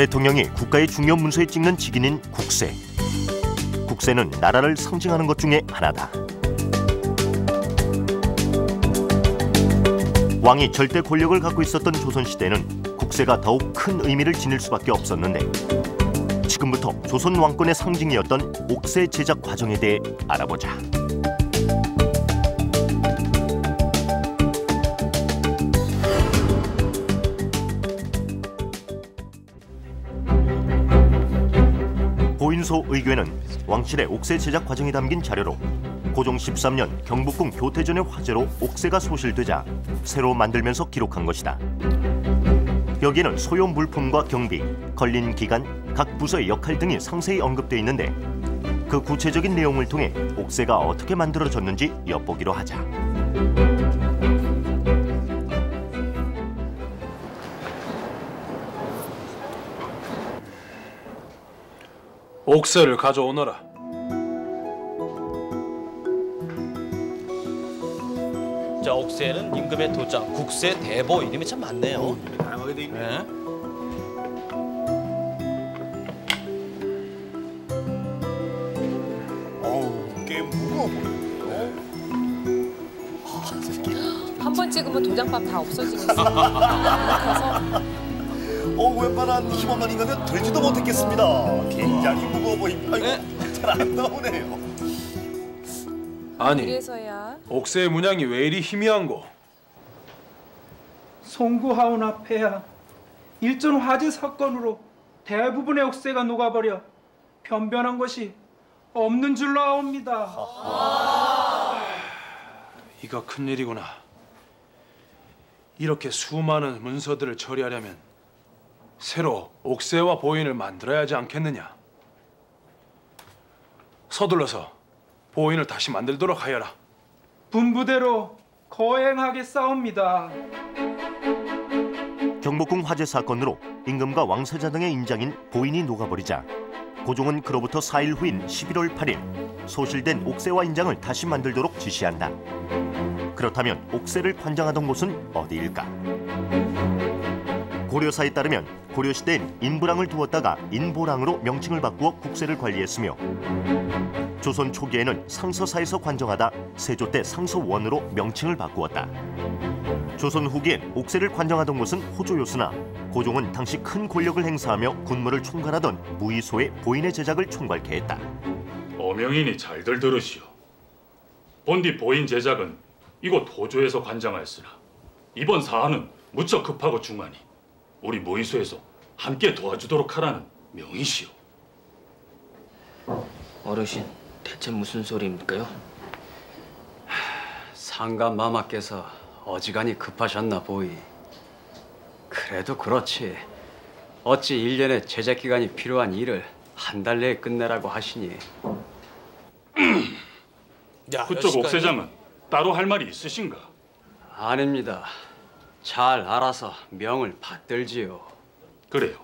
대통령이 국가의 중요 문서에 찍는 직인인 국세. 국세는 나라를 상징하는 것 중에 하나다. 왕이 절대 권력을 갖고 있었던 조선시대에는 국세가 더욱 큰 의미를 지닐 수밖에 없었는데, 지금부터 조선 왕권의 상징이었던 옥세 제작 과정에 대해 알아보자. 보인소 의궤는 왕실의 옥세 제작 과정이 담긴 자료로 고종 13년 경복궁 교태전의 화재로 옥세가 소실되자 새로 만들면서 기록한 것이다. 여기에는 소요 물품과 경비, 걸린 기간, 각 부서의 역할 등이 상세히 언급되어 있는데, 그 구체적인 내용을 통해 옥세가 어떻게 만들어졌는지 엿보기로 하자. 옥세를 가져오너라. 자, 옥세는 임금의 도장, 국세, 대보 이름이 참 많네요. 다양하게 돼 있네. 어우, 꽤 무거워 보이는데요. 한 번 찍으면 도장밥 다 없어지겠어. 그래서 웬만한 힘없는 인간은 들지도 못했겠습니다. 굉장히 무거워 보입니다. 잘 안 나오네요. 아니, 그래서야 옥세의 문양이 왜 이리 희미한고? 송구하오나 폐하, 일전 화재 사건으로 대부분의 옥세가 녹아버려 변변한 것이 없는 줄로 아옵니다. 이거 큰일이구나. 이렇게 수많은 문서들을 처리하려면 새로 옥세와 보인을 만들어야 하지 않겠느냐? 서둘러서 보인을 다시 만들도록 하여라. 분부대로 거행하겠사옵니다. 경복궁 화재 사건으로 임금과 왕세자 등의 인장인 보인이 녹아버리자 고종은 그로부터 4일 후인 11월 8일 소실된 옥세와 인장을 다시 만들도록 지시한다. 그렇다면 옥세를 관장하던 곳은 어디일까? 고려사에 따르면 고려시대엔 인부랑을 두었다가 인보랑으로 명칭을 바꾸어 국세를 관리했으며, 조선 초기에는 상서사에서 관정하다 세조 때 상서원으로 명칭을 바꾸었다. 조선 후기엔 옥세를 관정하던 곳은 호조요스나 고종은 당시 큰 권력을 행사하며 군무를 총괄하던 무의소의 보인의 제작을 총괄케 했다. 어명이니 잘들 들으시오. 본디 보인 제작은 이곳 호조에서 관장하였으나 이번 사안은 무척 급하고 중하니 우리 무의소에서 함께 도와주도록 하라는 명이시오. 어르신, 대체 무슨 소리입니까요? 상감 마마께서 어지간히 급하셨나 보이. 그래도 그렇지. 어찌 1년의 제작 기간이 필요한 일을 한 달 내에 끝내라고 하시니. 그쪽 옥세장은 따로 할 말이 있으신가? 아닙니다. 잘 알아서 명을 받들지요. 그래요.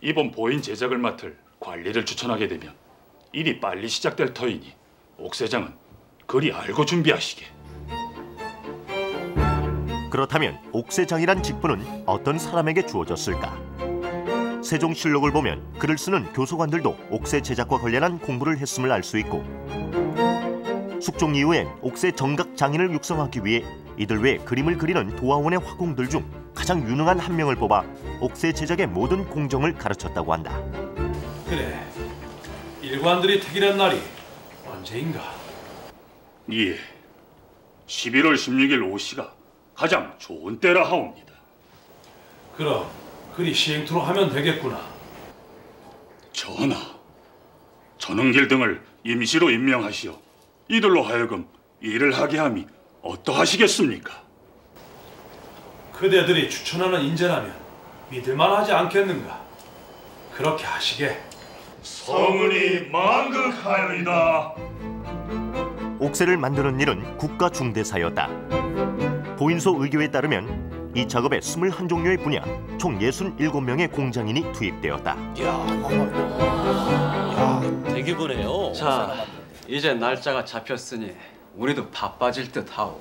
이번 보인 제작을 맡을 관리를 추천하게 되면 일이 빨리 시작될 터이니 옥세장은 그리 알고 준비하시게. 그렇다면 옥세장이란 직분은 어떤 사람에게 주어졌을까? 세종실록을 보면 글을 쓰는 교소관들도 옥세 제작과 관련한 공부를 했음을 알 수 있고, 숙종 이후엔 옥세 정각 장인을 육성하기 위해 이들 외에 그림을 그리는 도화원의 화공들 중 가장 유능한 한 명을 뽑아 옥세 제작의 모든 공정을 가르쳤다고 한다. 그래, 일관들이 특일한 날이 언제인가? 예, 11월 16일 오시가 가장 좋은 때라 하옵니다. 그럼 그리 시행토로 하면 되겠구나. 전하, 전흥길 등을 임시로 임명하시어 이들로 하여금 일을 하게 함이 어떠하시겠습니까? 그대들이 추천하는 인재라면 믿을만하지 않겠는가? 그렇게 하시게. 성은이 만극하여이다. 옥세를 만드는 일은 국가 중대사였다. 보인소 의궤에 따르면 이 작업에 21종류의 분야, 총 67명의 공장인이 투입되었다. 이야, 대규모네요. 자, 이제 날짜가 잡혔으니 우리도 바빠질 듯하오.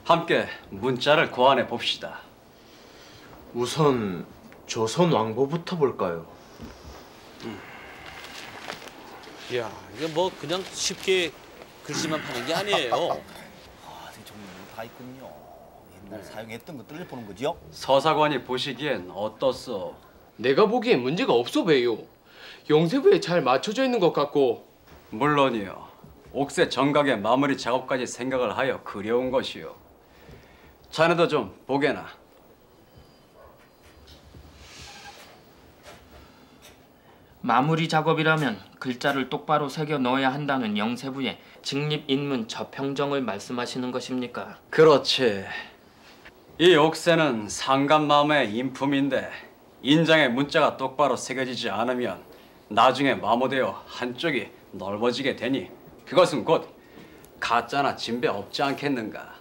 함께 문자를 고안해 봅시다. 우선 조선 왕보부터 볼까요? 야, 이게 뭐 그냥 쉽게 글씨만 파는 게 아니에요. 종류는 다 있군요. 옛날 사용했던 것들을 보는 거지요. 서사관이 보시기엔 어떻소? 내가 보기엔 문제가 없어 배요. 영세부에 잘 맞춰져 있는 것 같고. 물론이요. 옥새 정각의 마무리 작업까지 생각을 하여 그려온 것이요. 자네도 좀 보게나. 마무리 작업이라면 글자를 똑바로 새겨 넣어야 한다는 영세부의 직립인문 저평정을 말씀하시는 것입니까? 그렇지. 이 옥새는 상감마음의 인품인데 인장에 문자가 똑바로 새겨지지 않으면 나중에 마모되어 한쪽이 넓어지게 되니 그것은 곧 가짜나 진배 없지 않겠는가.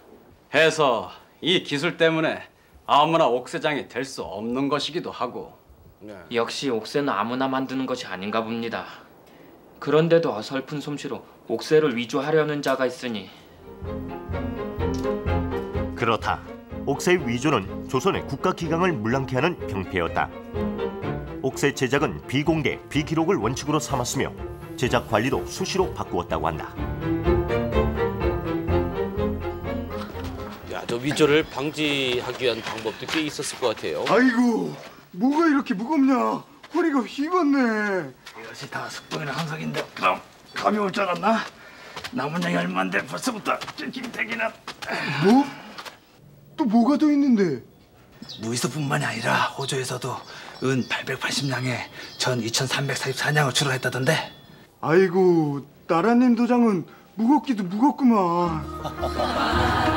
해서 이 기술 때문에 아무나 옥새장이 될 수 없는 것이기도 하고. 역시 옥새는 아무나 만드는 것이 아닌가 봅니다. 그런데도 어설픈 솜씨로 옥새를 위조하려는 자가 있으니. 그렇다. 옥새의 위조는 조선의 국가기강을 물랑케 하는 병폐였다. 옥새 제작은 비공개, 비기록을 원칙으로 삼았으며 제작 관리도 수시로 바꾸었다고 한다. 야, 저 위조를 방지하기 위한 방법도 꽤 있었을 것 같아요. 아이고, 뭐가 이렇게 무겁냐? 허리가 휘었네. 이것이 다 숙동이나 항석인데 그럼 감이 올 줄 알았나? 남은 양이 얼마인데 벌써부터 김태기는. 뭐? 또 뭐가 더 있는데? 무이소뿐만이 아니라 호조에서도 은 880냥에 전 2344냥을 출하했다던데. 아이고, 나라님 도장은 무겁기도 무겁구만.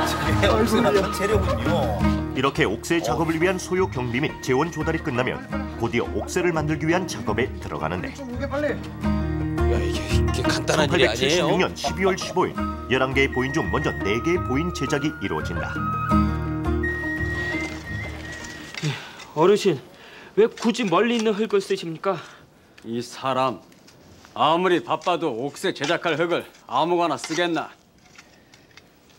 저게 옥새라는 재료군요. 이렇게 옥새 작업을 위한 소요 경비 및 재원 조달이 끝나면 곧이어 옥새를 만들기 위한 작업에 들어가는데. 야, 이게 간단한 일이 아니에요. 1876년 12월 15일 11개의 보인 중 먼저 4개의 보인 제작이 이루어진다. 어르신, 왜 굳이 멀리 있는 흙을 쓰십니까? 이 사람 아무리 바빠도 옥새 제작할 흙을 아무거나 쓰겠나.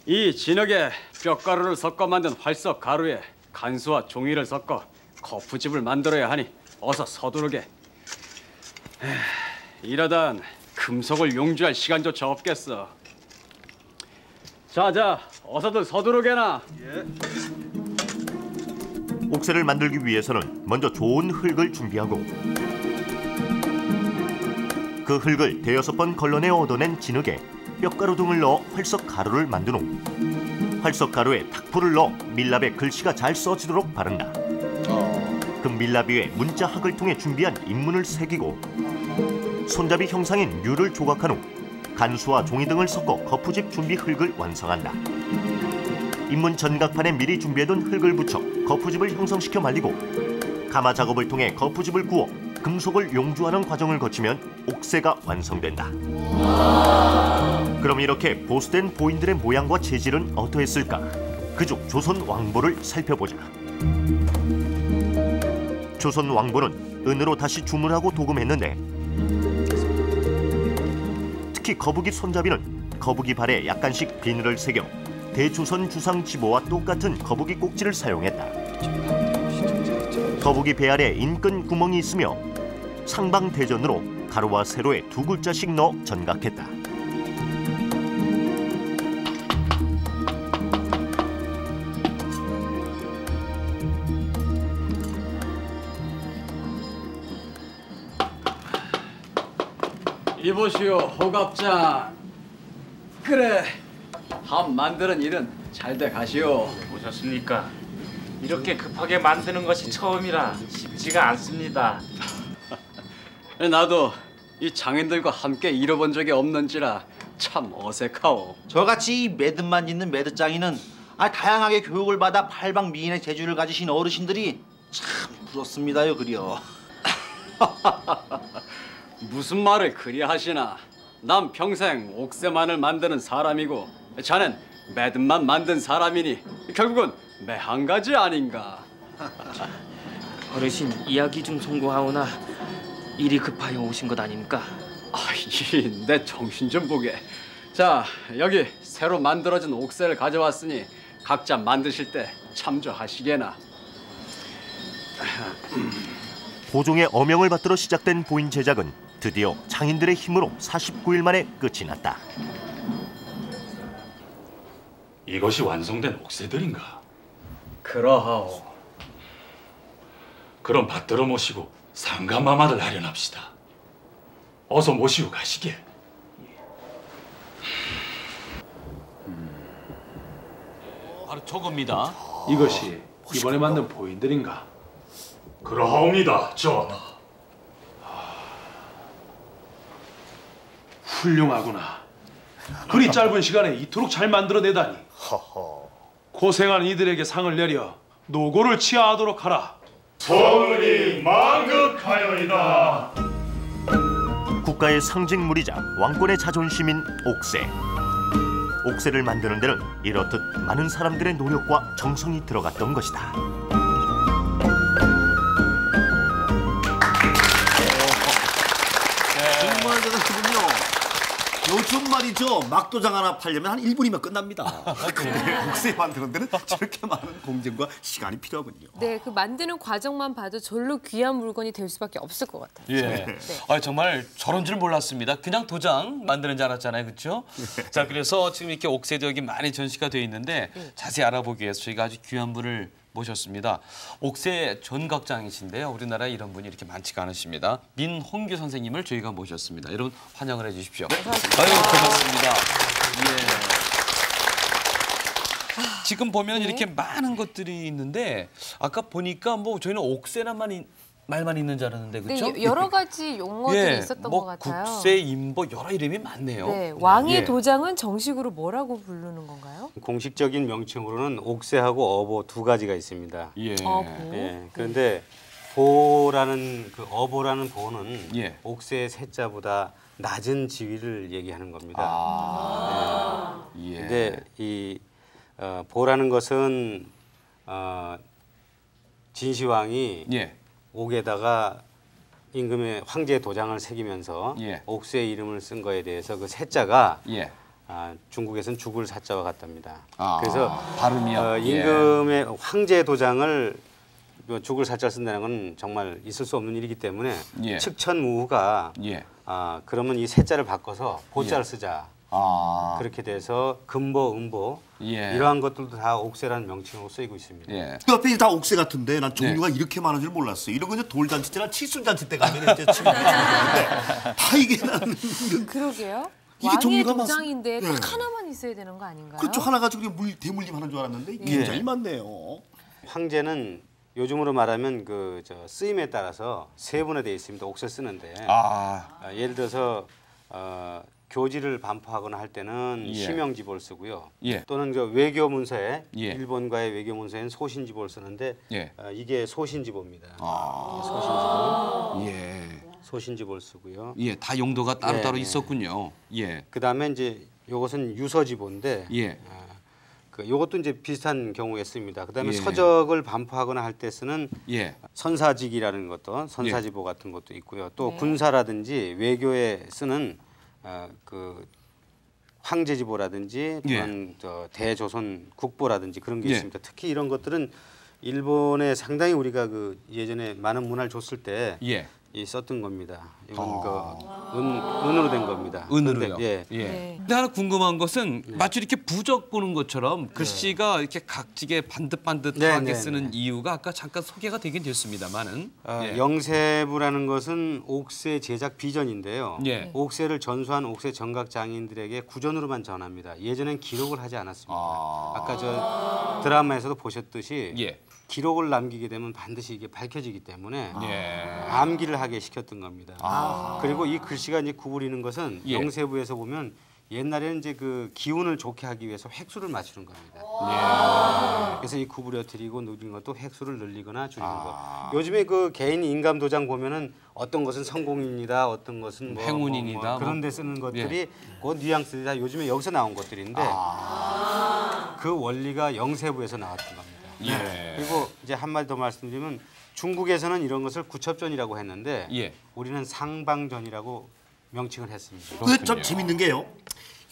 이 진흙에 뼈가루를 섞어 만든 활석 가루에 간수와 종이를 섞어 거푸집을 만들어야 하니 어서 서두르게. 이러단 금속을 용주할 시간조차 없겠어. 자, 어서들 서두르게나. 옥새를 만들기 위해서는 먼저 좋은 흙을 준비하고 그 흙을 대여섯 번 걸러내 얻어낸 진흙에 뼈가루 등을 넣어 활석 가루를 만든 후 활석 가루에 탁포를 넣어 밀랍에 글씨가 잘 써지도록 바른다. 그 밀랍 위에 문자 학을 통해 준비한 인문을 새기고 손잡이 형상인 류를 조각한 후 간수와 종이 등을 섞어 거푸집 준비 흙을 완성한다. 인문 전각판에 미리 준비해둔 흙을 붙여 거푸집을 형성시켜 말리고 가마 작업을 통해 거푸집을 구워 금속을 용주하는 과정을 거치면 옥새가 완성된다. 그럼 이렇게 보수된 보인들의 모양과 재질은 어떠했을까? 그중 조선 왕보를 살펴보자. 조선 왕보는 은으로 다시 주문하고 도금했는데 특히 거북이 손잡이는 거북이 발에 약간씩 비늘을 새겨 대조선 주상 지보와 똑같은 거북이 꼭지를 사용했다. 거북이 배 아래 인근 구멍이 있으며 상방대전으로 가로와 세로에 2글자씩 넣어 전각했다. 이보시오, 호갑장. 그래, 함 만드는 일은 잘 돼 가시오. 보셨습니까? 이렇게 급하게 만드는 것이 처음이라 쉽지가 않습니다. 나도 이 장인들과 함께 일해본 적이 없는지라 참 어색하오. 저같이 매듭만 짓는 매듭장인은 다양하게 교육을 받아 팔방미인의 재주를 가지신 어르신들이 참 부럽습니다요, 그려. 무슨 말을 그리 하시나. 난 평생 옥새만을 만드는 사람이고 자넨 매듭만 만든 사람이니 결국은 매 한 가지 아닌가. 어르신, 이야기 좀 송구하오나 일이 급하여 오신 것 아닙니까? 아이, 내 정신 좀 보게. 자, 여기 새로 만들어진 옥새를 가져왔으니 각자 만드실 때 참조하시게나. 고종의 어명을 받들어 시작된 보인 제작은 드디어 장인들의 힘으로 49일 만에 끝이 났다. 이것이 완성된 옥새들인가? 그러하오. 그럼 받들어 모시고 상감마마를 하련합시다. 어서 모시고 가시게. 바로 저겁니다. 이것이 이번에 만든 보인들인가? 그러하옵니다, 전하. 훌륭하구나. 그리 짧은 시간에 이토록 잘 만들어내다니. 고생한 이들에게 상을 내려 노고를 치하하도록 하라. 성은이 만극하여이다. 국가의 상징물이자 왕권의 자존심인 옥새. 옥새를 만드는 데는 이렇듯 많은 사람들의 노력과 정성이 들어갔던 것이다. 정말 대단하군요. 요즘 말이죠. 막도장 하나 팔려면 한 1분이면 끝납니다. 근데 옥새 만드는 데는 저렇게 많은 공정과 시간이 필요하군요. 네, 그 만드는 과정만 봐도 절로 귀한 물건이 될 수밖에 없을 것 같아요. 예. 네. 아, 정말 저런 줄 몰랐습니다. 그냥 도장 만드는 줄 알았잖아요, 그렇죠? 자, 그래서 지금 이렇게 옥새도 여기 많이 전시가 되어 있는데 자세히 알아보기 위해서 저희가 아주 귀한 분을 모셨습니다. 옥새 전각장이신데요. 우리나라에 이런 분이 이렇게 많지가 않으십니다. 민홍규 선생님을 저희가 모셨습니다. 여러분 환영을 해주십시오. 아유, 고맙습니다. 예. 지금 보면 이렇게 많은 것들이 있는데 아까 보니까 뭐 저희는 옥새란 말만 있는 줄 알았는데 그렇죠? 네, 여러 가지 용어들이 있었던 것 같아요. 국새, 인보 여러 이름이 많네요. 네, 왕의 도장은 정식으로 뭐라고 부르는 건가요? 공식적인 명칭으로는 옥새하고 어보 두 가지가 있습니다. 어보. 예. 그런데 보라는 그 어보라는 보는 옥새의 새자보다 낮은 지위를 얘기하는 겁니다. 근데 이 보라는 것은 진시황이 옥에다가 임금의 황제 도장을 새기면서 옥새의 이름을 쓴 거에 대해서 그 새자가 중국에서는 죽을 사자와 같답니다. 그래서 발음이요? 임금의 황제 도장을 죽을 사자를 쓴다는 건 정말 있을 수 없는 일이기 때문에 측천무후가 그러면 이 새자를 바꿔서 보자를 쓰자. 그렇게 돼서 금보, 음보 이러한 것들도 다 옥새라는 명칭으로 쓰이고 있습니다. 그 앞에 다 옥새 같은데 난 종류가 이렇게 많은 줄 몰랐어요. 이런 거 이제 돌잔치 때나 칠순잔치 때 가면 이제 칠순잔치 다 이게 나는 그러게요. 이게 왕의 종류가 도장인데 많습니다. 딱 하나만 있어야 되는 거 아닌가요? 그렇죠. 하나 가지고 대물림 하는 줄 알았는데 이게 굉장히 많네요. 황제는 요즘으로 말하면 그 쓰임에 따라서 세분화되어 있습니다. 옥새 쓰는데 예를 들어서 교지를 반포하거나 할 때는 시명지보를 쓰고요. 또는 그 외교 문서에 일본과의 외교 문서에는 소신지보를 쓰는데 이게 소신지보입니다. 소신지보를 쓰고요. 다 용도가 따로따로 있었군요. 그다음에 이제 요것은 유서지보인데 요것도 이제 비슷한 경우에 씁니다. 그다음에 서적을 반포하거나 할 때 쓰는 선사직이라는 것도 선사지보 같은 것도 있고요. 또 군사라든지 외교에 쓰는 그 황제지보라든지 또는 대조선 국보라든지 그런 게 있습니다. 특히 이런 것들은 일본에 상당히 우리가 그 예전에 많은 문화를 줬을 때 썼던 겁니다. 이건 은으로 된 겁니다. 은으로요? 예. 근데 하나 궁금한 것은 마치 이렇게 부적 보는 것처럼 글씨가 이렇게 각지게 반듯반듯하게 쓰는 이유가 아까 잠깐 소개가 되긴 됐습니다만은 영세부라는 것은 옥새 제작 비전인데요. 옥새를 전수한 옥새 정각 장인들에게 구전으로만 전합니다. 예전엔 기록을 하지 않았습니다. 아까 저 드라마에서도 보셨듯이 기록을 남기게 되면 반드시 이게 밝혀지기 때문에 암기를 하게 시켰던 겁니다. 그리고 이 글씨가 이제 구부리는 것은 영세부에서 보면 옛날에는 이제 그 기운을 좋게 하기 위해서 획수를 맞추는 겁니다. 그래서 이 구부려뜨리고 누린 것도 획수를 늘리거나 줄이는 거. 요즘에 그 개인 인감 도장 보면은 어떤 것은 성공입니다, 어떤 것은 행운입니다. 그런 데 쓰는 것들이 그 뉘앙스들이 다 요즘에 여기서 나온 것들인데 그 원리가 영세부에서 나왔던 겁니다. 그리고 이제 한마디 더 말씀드리면 중국에서는 이런 것을 구첩전이라고 했는데 우리는 상방전이라고 명칭을 했습니다. 그게 참 재밌는 게요.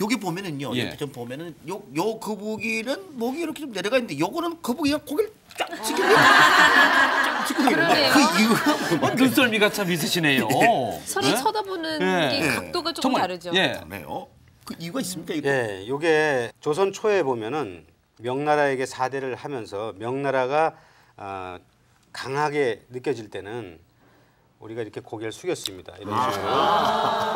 여기 보면은요. 이렇게 좀 보면은 요 거북이는 목이 이렇게 좀 내려가 있는데 요거는 거북이가 고개를 쫙 숙이고 그러네요. 그 이유가 눈썰미가 참 있으시네요. 서로 네? 쳐다보는 네. 게 각도가 조금 다르죠. 네요. 그 이유가 있습니까? 이거? 예, 요게 조선 초에 보면은 명나라에게 사대를 하면서 명나라가 강하게 느껴질 때는 우리가 이렇게 고개를 숙였습니다. 이런 식으로.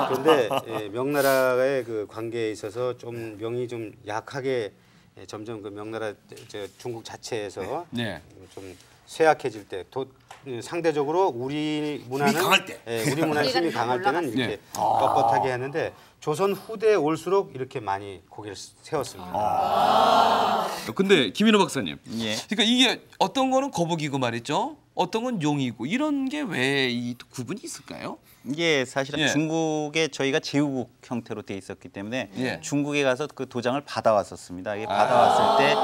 그런데 명나라의 그 관계에 있어서 좀 명이 좀 약하게 점점 그 명나라 중국 자체에서 좀 쇠약해질 때 상대적으로 우리 문화는 힘이 강할 때, 우리 문화의 힘이 강할 때는 이렇게 뻣뻣하게 했는데 조선 후대에 올수록 이렇게 많이 고개를 세웠습니다. 근데 김인호 박사님, 그러니까 이게 어떤 거는 거북이고 말이죠, 어떤 건 용이고 이런 게 왜 이 구분이 있을까요? 이게 사실은 중국에 저희가 제후국 형태로 돼 있었기 때문에 중국에 가서 그 도장을 받아왔었습니다. 이게 받아왔을 때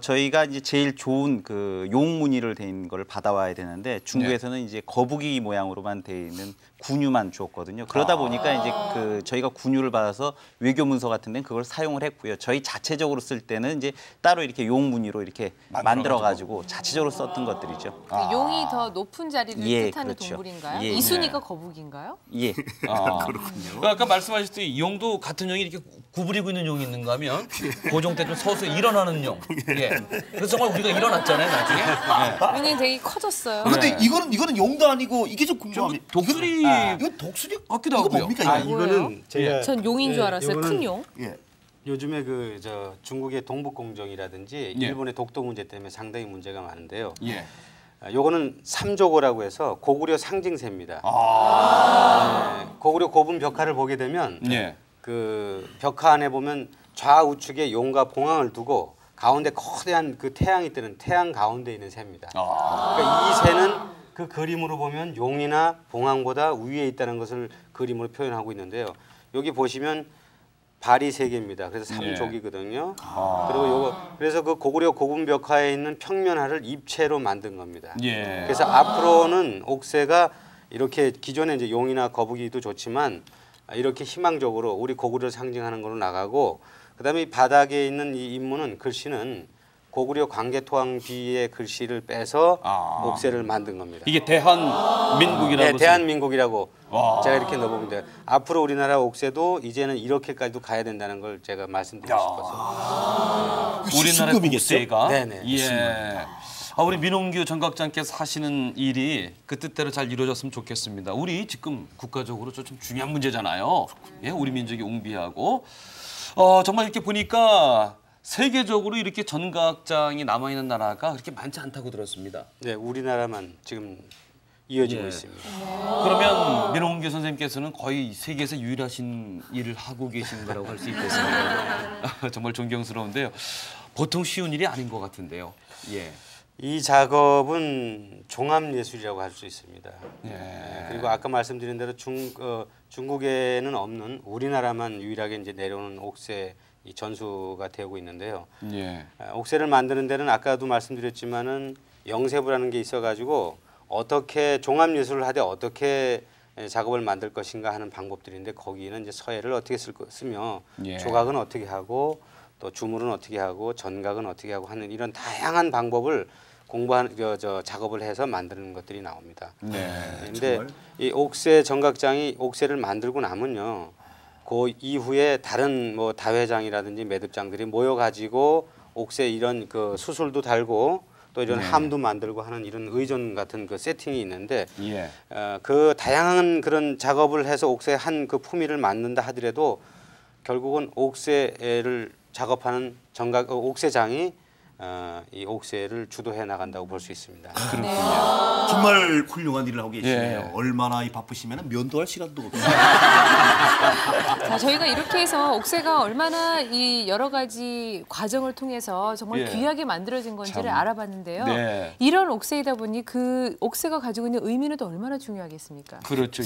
저희가 이제 제일 좋은 그 용 무늬를 돼 있는 거를 받아와야 되는데 중국에서는 이제 거북이 모양으로만 돼 있는 군유만 주었거든요. 그러다 보니까 이제 그 저희가 군유를 받아서 외교 문서 같은 데는 그걸 사용을 했고요. 저희 자체적으로 쓸 때는 이제 따로 이렇게 용 무늬로 이렇게 만들어 가지고 자체적으로 썼던 것들이죠. 용이 더 높은 자리를 뜻하는 그렇죠. 동물인가요? 이순이가 거북인가요? 예. 그렇군요. 아까 말씀하셨듯이 용도 같은 용이 이렇게 구부리고 있는 용이 있는가 하면 고종 때 좀 서서히 일어나는 용. 그래서 정말 우리가 일어났잖아요, 나중에. 용이 되게 커졌어요. 그런데 이거는 용도 아니고 이게 좀 궁금합니다. 독수리. 이건 독수리 같기도 이거 하고요. 뭡니까? 이거는 제가 전 용인 줄 알았어요. 큰 용. 요즘에 그 중국의 동북공정이라든지 일본의 독도 문제 때문에 상당히 문제가 많은데요. 요거는 삼조고라고 해서 고구려 상징새입니다. 고구려 고분 벽화를 보게 되면 그 벽화 안에 보면 좌우측에 용과 봉황을 두고 가운데 거대한 그 태양이 뜨는 태양 가운데 있는 새입니다. 그러니까 이 새는 그 그림으로 보면 용이나 봉황보다 위에 있다는 것을 그림으로 표현하고 있는데요. 여기 보시면 발이 3개입니다. 그래서 삼족이거든요. 그리고 그래서 그 고구려 고분 벽화에 있는 평면화를 입체로 만든 겁니다. 그래서 앞으로는 옥새가 이렇게 기존에 이제 용이나 거북이도 좋지만 이렇게 희망적으로 우리 고구려를 상징하는 걸로 나가고, 그다음에 이 바닥에 있는 이 인물은 글씨는 고구려 광개토왕비의 글씨를 빼서 옥새를 만든 겁니다. 이게 대한민국이라고. 네, 대한민국이라고 제가 이렇게 넣어보면 돼요. 앞으로 우리나라 옥새도 이제는 이렇게까지도 가야 된다는 걸 제가 말씀드리고 싶어서. 우리나라 옥새가. 네네. 우리 민홍규 전각장께서 하시는 일이 그 뜻대로 잘 이루어졌으면 좋겠습니다. 우리 지금 국가적으로 좀 중요한 문제잖아요. 우리 민족이 옹비하고 정말 이렇게 보니까. 세계적으로 이렇게 전각장이 남아있는 나라가 그렇게 많지 않다고 들었습니다. 네, 우리나라만 지금 이어지고 있습니다. 그러면 민홍규 선생님께서는 거의 세계에서 유일하신 일을 하고 계신 거라고 할 수 있겠습니다. 정말 존경스러운데요. 보통 쉬운 일이 아닌 것 같은데요. 이 작업은 종합예술이라고 할 수 있습니다. 그리고 아까 말씀드린 대로 중국에는 없는 우리나라만 유일하게 이제 내려오는 옥새 이 전수가 되고 있는데요. 옥새를 만드는 데는 아까도 말씀드렸지만은 영세부라는 게 있어가지고 어떻게 종합예술을 하되 어떻게 작업을 만들 것인가 하는 방법들인데 거기는 이제 서예를 어떻게 쓰며 조각은 어떻게 하고 또 주물은 어떻게 하고 전각은 어떻게 하고 하는 이런 다양한 방법을 공부하는 작업을 해서 만드는 것들이 나옵니다. 그런데 이 옥새 전각장이 옥새를 만들고 나면요. 그 이후에 다른 뭐 다회장이라든지 매듭장들이 모여가지고 옥새 이런 그 수술도 달고 또 이런 함도 만들고 하는 이런 의전 같은 그 세팅이 있는데 그 다양한 그런 작업을 해서 옥새 한 그 품위를 만든다 하더라도 결국은 옥새를 작업하는 옥새장이 이 옥새를 주도해 나간다고 볼 수 있습니다. 그렇군요. 정말 훌륭한 일을 하고 계시네요. 얼마나 바쁘시면 면도할 시간도 없어요. 자, 저희가 이렇게 해서 옥새가 얼마나 이 여러 가지 과정을 통해서 정말 귀하게 만들어진 건지를 알아봤는데요. 이런 옥새이다 보니 그 옥새가 가지고 있는 의미는 또 얼마나 중요하겠습니까? 그렇죠.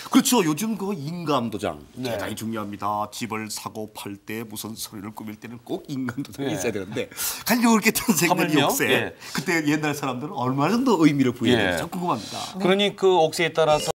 그렇죠. 요즘 그 인감도장 대단히 중요합니다. 집을 사고 팔 때 무슨 소리를 꾸밀 때는 꼭 인감도장이 있어야 되는데 이렇게 탄생된 이 옥새 그때 옛날 사람들은 얼마 정도 의미를 부여했는지 참 궁금합니다. 그러니 그 옥새에 따라서